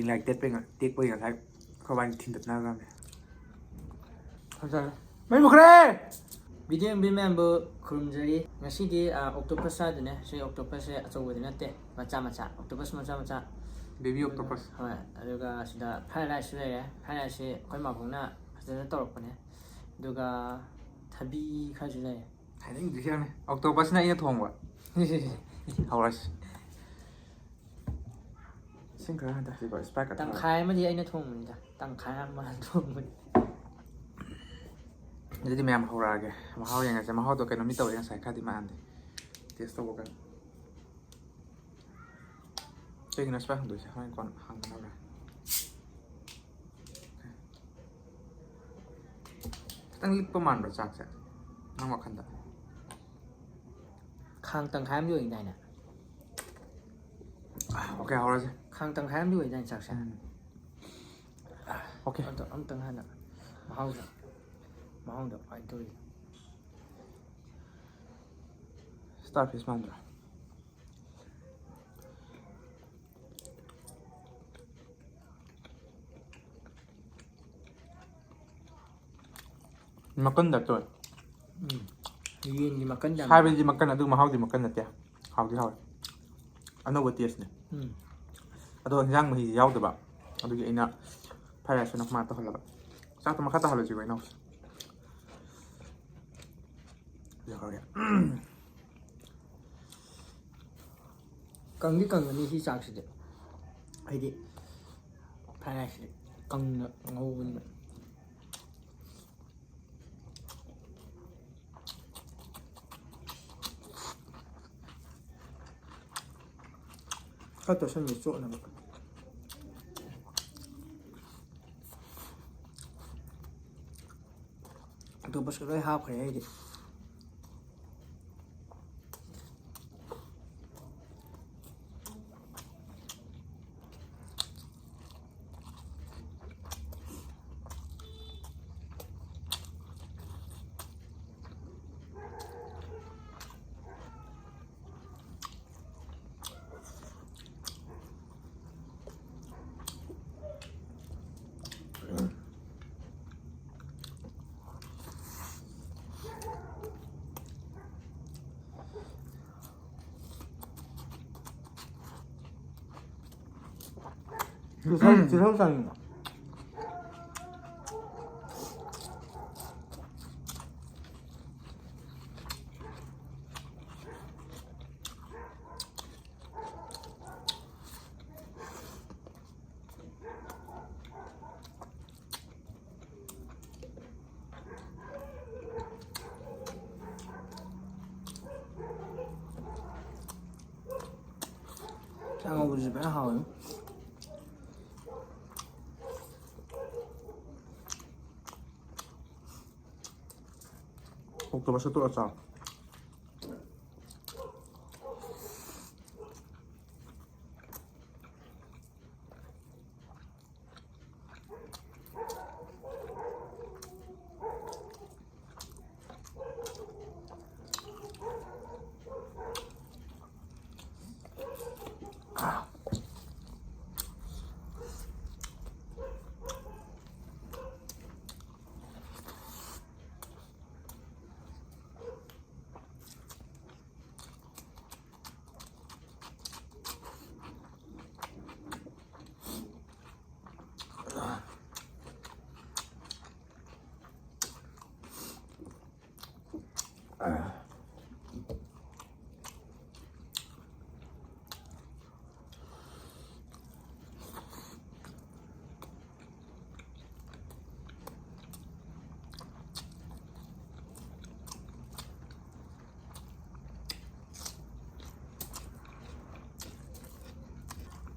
Like ꯇꯦꯛꯄꯒꯤ ꯉꯁꯥꯏ ꯑꯩꯈꯣꯏꯕꯥꯅꯤ ꯊꯤꯟꯗꯠꯅꯈ꯭ꯔꯕꯅꯦ ꯐꯖꯔꯦ ꯃꯩ ꯃꯨꯠꯈ꯭ꯔꯦ ꯚꯤꯗꯤꯑꯣ ꯌꯦꯡꯕꯤ ꯃꯌꯥꯝꯕꯨ ꯈꯨꯔꯨꯝꯖꯔꯤ ꯉꯁꯤꯗꯤ ꯑꯣꯛꯇꯣꯄꯁ ꯆꯥꯗꯨꯅꯦ ꯁꯤ ꯑꯣꯛꯇꯣꯄꯁꯁꯦ ꯑꯆꯧꯕꯗꯤ ꯅꯠꯇꯦ ꯃꯆꯥ ꯃꯆꯥ ꯑꯣꯛꯇꯣꯄꯁ ꯃꯆꯥ ꯃꯆꯥ ꯕꯦꯕꯤ ꯑꯣꯛꯇꯣꯄꯁ ꯍꯣꯏ ꯑꯗꯨꯒ ꯁꯤꯗ ꯐ꯭ꯔꯥꯏ ꯔꯥꯏꯁꯁꯨ ꯂꯩꯔꯦ ꯐ꯭ꯔꯥꯏ ꯔꯥꯏꯁꯁꯤ ꯑꯩꯈꯣই ꯃꯥꯕꯣꯛꯅ ꯐꯖꯅ ꯇꯧꯔꯛꯄꯅꯦ ꯑꯗꯨꯒ ꯊꯕꯤ ꯈꯔꯁꯨ ꯂꯩꯔꯦ ꯍꯥꯏꯅꯤꯡꯗ꯭ꯔꯤꯁꯤ ꯌꯥꯝꯅꯤ ꯑꯣꯛꯇꯣꯄꯁꯅ ꯑꯩꯅ ꯊꯣꯡꯕ ꯍꯧꯔꯁꯤ ꯏꯁꯤꯡ ꯈꯔ ꯍꯟꯊꯁꯤꯀꯣ ꯏꯁꯄ꯭ꯔꯥꯏꯠꯀ ꯊꯛꯑꯒ ꯇꯪꯈꯥꯏ ꯑꯃꯗꯤ ꯑꯩꯅ ꯊꯣꯡꯕꯅꯤꯗ ꯇꯪꯈꯥꯏ ꯑꯃ ꯊꯣꯡꯕꯅꯤ ꯑꯗꯨꯗꯤ ꯃꯌꯥꯝ ꯍꯧꯔꯛꯑꯒꯦ ꯃꯍꯥꯎ ꯌꯦꯡꯉꯁꯦ ꯃꯍꯥꯎꯗꯣ ꯀꯩꯅꯣꯝꯗꯤ ꯇꯧꯋꯦ ꯉꯁꯥꯏ ꯈꯔꯗꯤ ꯃꯥꯟꯗꯦ ꯇꯦꯁ ꯇꯧꯕ ꯀꯩꯅꯣ ꯀꯩꯒꯤꯅꯣ ꯏꯁꯄ꯭ꯔꯥꯏꯠ ꯍꯟꯗꯣꯏꯁꯦ ꯍꯣꯔꯦꯟ ꯀꯣꯟꯅ ꯍꯥꯡꯗꯅꯕ꯭ꯔꯥ ꯈꯤꯇꯪ ꯂꯤꯛꯄ ꯃꯥꯟꯕ꯭ꯔꯥ ꯆꯥꯛꯁꯦ ꯅꯪ ꯋꯥꯈꯟꯗ ꯈꯥꯡ ꯇꯪꯈꯥꯏ ꯑꯃꯗꯤ ꯑꯣꯏꯗꯥꯏꯅꯦ ꯑꯣꯀꯦ ꯍꯧꯔꯁꯦ ꯈꯥꯡ ꯇꯪꯈꯥꯏ ꯑꯃꯗꯤ ꯑꯣꯏꯗꯥꯏꯅꯦ ꯆꯥꯛꯁꯦ ꯑꯣꯀꯦ ꯑꯗꯣ ꯑꯝꯇꯪ ꯍꯥꯟꯅ ꯃꯍꯥꯎꯗꯣ ꯀꯃꯥꯏꯅ ꯇꯧꯔꯤ ꯁ꯭ꯇꯥꯔ ꯐꯤꯁ ꯃꯥꯟꯗ꯭ꯔꯣ ꯃꯀꯟ ꯇꯧꯋꯦ ꯌꯦꯟꯒꯤ ꯃꯀꯟ ꯌꯥꯝ ꯁꯥꯏꯕꯗꯤ ꯃꯀꯟ ꯑꯗꯨ ꯃꯍꯥꯎꯗꯤ ꯃꯀꯟ ꯅꯠꯇꯦ ꯍꯥꯎꯗꯤ ꯍꯥꯎꯋꯦ ꯑꯅꯧꯕ ꯇꯦꯁꯅꯦ ꯑꯗꯣ ꯏꯟꯖꯥꯡ ꯃꯍꯤꯗꯤ ꯌꯥꯎꯗꯕ ꯑꯗꯨꯒꯤ ꯑꯩꯅ ꯐ꯭ꯔꯥꯏ ꯔꯥꯏꯁꯇꯨꯅ ꯀꯃꯥꯏꯅ ꯇꯧꯍꯜꯂꯕ ꯆꯥꯛꯇꯣ ꯃꯈꯥ ꯇꯥꯍꯜꯂꯁꯤꯀꯣ ꯏꯅꯥꯎꯁꯦ ꯌꯥꯎꯔꯦ ꯀꯪꯗꯤ ꯀꯪꯒꯅꯤ ꯁꯤ ꯆꯥꯛꯁꯤꯗꯤ ꯍꯥꯏꯗꯤ ꯐ꯭ꯔꯥꯏ ꯔꯥꯏꯁꯁꯤꯗꯤ ꯀꯪꯅ ꯉꯧꯕꯅꯤꯅ ꯈꯔ ꯇꯣꯠꯁꯟꯒꯦ ꯆꯣꯠꯅꯕ ꯑꯣꯛꯇꯣꯄꯁꯀ ꯂꯣꯏ ꯍꯥꯞꯈ꯭ꯔꯦ ꯑꯩꯗꯤ ꯇꯤꯜꯍꯧ ꯆꯥꯅꯤꯡꯕ ꯆꯥꯛ ꯉꯧꯕꯁꯤꯁꯨ ꯐꯖꯅ ꯍꯥꯎꯋꯦ ꯑꯣꯛꯇꯣꯄꯁꯇ ꯇꯣꯠꯂ ꯆꯥꯎ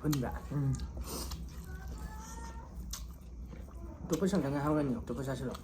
ꯐꯨꯟꯕ꯭ꯔꯥ ꯑꯣꯛꯇꯣꯄꯁ ꯑꯝꯇꯪ ꯉꯥꯏꯍꯧꯔꯅꯤ ꯑꯣꯛꯇꯣꯄꯁ ꯆꯥꯁꯤꯜꯂꯣ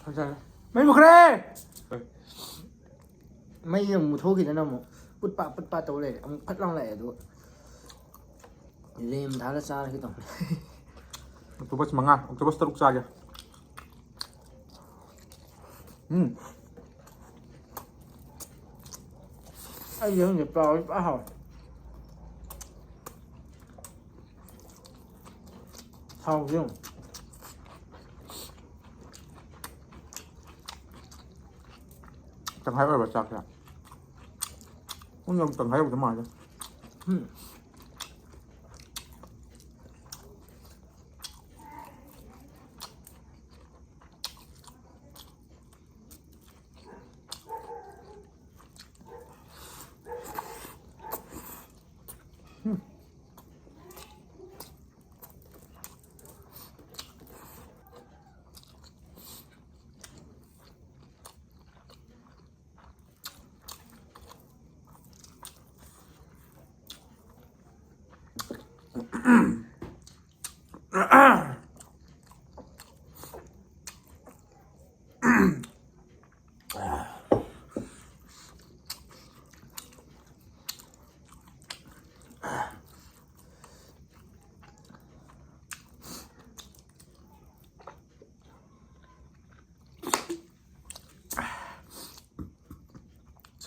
ꯐꯖꯔꯦ ꯃꯩ ꯃꯨꯠꯈ꯭ꯔꯦ ꯃꯩ ꯑꯃꯨꯛ ꯃꯨꯠꯊꯣꯛꯈꯤꯗꯅ ꯑꯃꯨꯛ ꯄꯨꯠꯄ ꯇꯧ ꯂꯩꯔꯦ ꯑꯃꯨꯛ ꯐꯠ ꯂꯥꯎ ꯂꯥꯛꯑꯦ ꯑꯗꯨꯒ ꯂꯦꯝ ꯊꯥꯔ ꯆꯥꯔꯒꯦ ꯇꯧꯅꯦ ꯑꯣꯛꯇꯣꯄꯁ 5 ꯑꯣꯛꯇꯣꯄꯁ 6 ꯆꯥꯒꯦ ꯑꯩꯗꯤ ꯈꯪꯗꯦ ꯄ꯭ꯂꯥꯎꯁꯤ ꯄꯨꯔꯥ ꯍꯥꯎꯋꯦ ꯍꯥꯎꯁꯤ ꯌꯦꯡꯉꯨ ꯇꯪꯈꯥꯏ ꯑꯣꯏꯕ ꯆꯥꯛꯁꯦ ꯄꯨꯡ ꯇꯪꯈꯥꯏ ꯌꯧꯗ ꯃꯥꯜꯂꯦ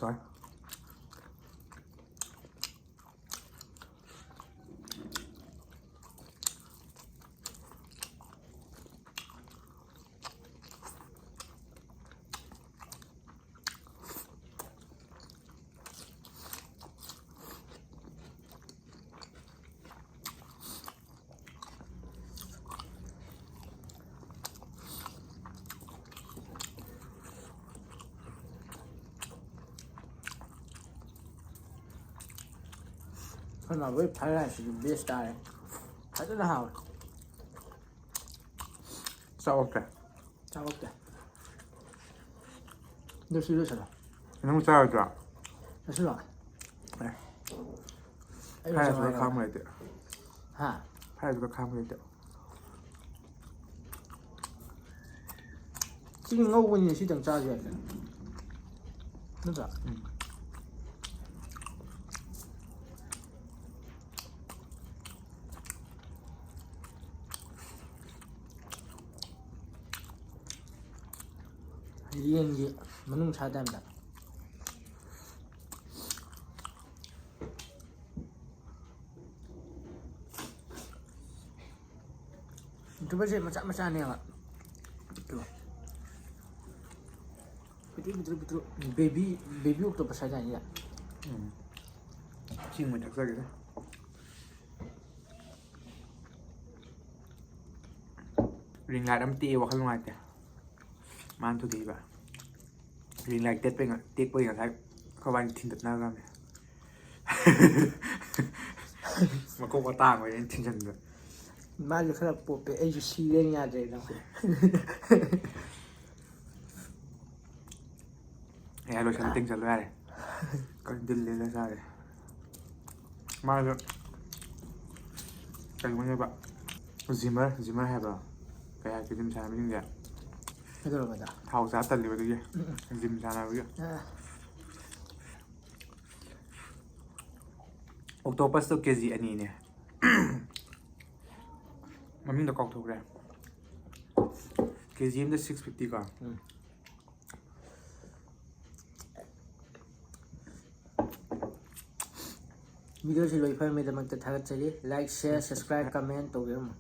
Sorry. ꯍꯣꯏ ꯐ꯭ꯔꯥꯏ ꯔꯥꯏꯁꯁꯤꯗꯤ ꯕꯦꯁ ꯇꯥꯔꯦ ꯐꯖꯅ ꯍꯥꯎꯋꯦ ꯆꯥꯎꯔꯛꯇ꯭ꯔꯦ ꯆꯥꯎꯔꯛꯇꯦ ꯑꯗꯨ ꯁꯤ ꯂꯣꯏꯁꯤꯜꯂꯣ ꯅꯪ ꯆꯥꯔꯣꯏꯗ꯭ꯔꯣ ꯂꯣꯏꯁꯤꯜꯂꯣ ꯑꯩ ꯐ꯭ꯔꯥꯏ ꯂꯣꯏꯁꯤꯜꯂꯣ ꯔꯥꯏꯁꯇꯨꯒ ꯈꯥꯡꯕ ꯂꯩꯇꯦ ꯍꯥ ꯐ꯭ꯔꯥꯏ ꯔꯥꯏꯁꯇꯨꯒ ꯈꯥꯡꯕ ꯂꯩꯇꯦ ꯁꯤꯗꯤ ꯉꯧꯕꯅꯤꯅ ꯁꯤꯗꯪ ꯆꯥꯔꯁꯨ ꯌꯥꯏ ꯅꯠꯇ꯭ꯔꯥ ꯌꯦꯟꯒꯤ ꯃꯅꯨꯡ ꯁꯥ ꯇꯥꯏꯝꯗ ꯌꯨꯇꯨꯕꯔꯁꯦ ꯃꯆꯥ ꯃꯆꯥꯅꯦꯕ ꯄꯤꯇ꯭ꯔꯨ ꯕꯦꯕꯤ ꯑꯣꯛꯇꯣꯄꯁ ꯍꯥꯏꯗꯥꯏꯅꯦ ꯆꯤꯡ ꯑꯣꯏꯅ ꯊꯛꯆꯒꯦꯗ ꯔꯤꯡ ꯂꯥꯏꯠ ꯑꯃ ꯇꯦꯛꯑꯦ ꯋꯥꯈꯜ ꯅꯨꯡꯉꯥꯏꯇꯦ ꯃꯥꯅ ꯊꯨꯗꯦꯛꯏꯕ ꯔꯤꯡ ꯂꯥꯏꯠ ꯇꯦꯛꯄꯒꯤ ꯉꯁꯥꯏ ꯑꯩꯈꯣꯏꯕꯥꯅꯤ ꯊꯤꯟꯗꯠꯅꯈ꯭ꯔꯕꯅꯦ ꯃꯀꯣꯛ ꯃꯇꯥꯡ ꯑꯣꯏꯅ ꯊꯤꯟꯖꯟꯕ ꯃꯥꯁꯨ ꯈꯔ ꯄꯣꯞꯄꯦ ꯑꯩꯁꯨ ꯁꯤꯔꯦꯅ ꯌꯥꯗ꯭ꯔꯦ ꯌꯥꯔꯦ ꯂꯣꯏꯁꯜꯂ ꯇꯤꯡꯁꯜꯂꯣ ꯌꯥꯔꯦ ꯀꯔꯤ ꯗꯤꯜ ꯂꯦꯜꯂ ꯆꯥꯔꯦ ꯃꯥꯁꯨ ꯀꯩꯅꯣꯅꯦꯕ ꯖꯤꯃꯔ ꯍꯥꯏꯕ꯭ꯔꯣ ꯀꯩ ꯍꯥꯏꯒꯦ ꯖꯤꯝ ꯁꯥꯟꯅꯕꯁꯤꯡꯁꯦ ꯀꯩꯗꯧꯔꯕꯗ ꯊꯥꯎ ꯆꯥ ꯇꯜꯂꯤꯕꯗꯨꯒꯤ ꯖꯤꯝ ꯁꯥꯟꯅꯕꯒꯤ ꯑꯣꯛꯇꯣꯄꯁꯇꯣ KG 2ꯅꯦ ꯃꯃꯤꯡꯗꯣ ꯀꯥꯎꯊꯣꯛꯈ꯭ꯔꯦ KG ꯑꯃꯗ 650 ꯀꯣ ꯚꯤꯗꯤꯑꯣꯁꯤ ꯂꯣꯏꯐꯝꯒꯤꯗꯃꯛꯇ ꯊꯥꯒꯠꯆꯔꯤ ꯂꯥꯏꯛ ꯁꯤꯌꯔ ꯁꯕꯁꯀ꯭ꯔꯥꯏꯕ ꯀꯃꯦꯟ ꯇꯧꯕꯤꯔꯝꯃꯨ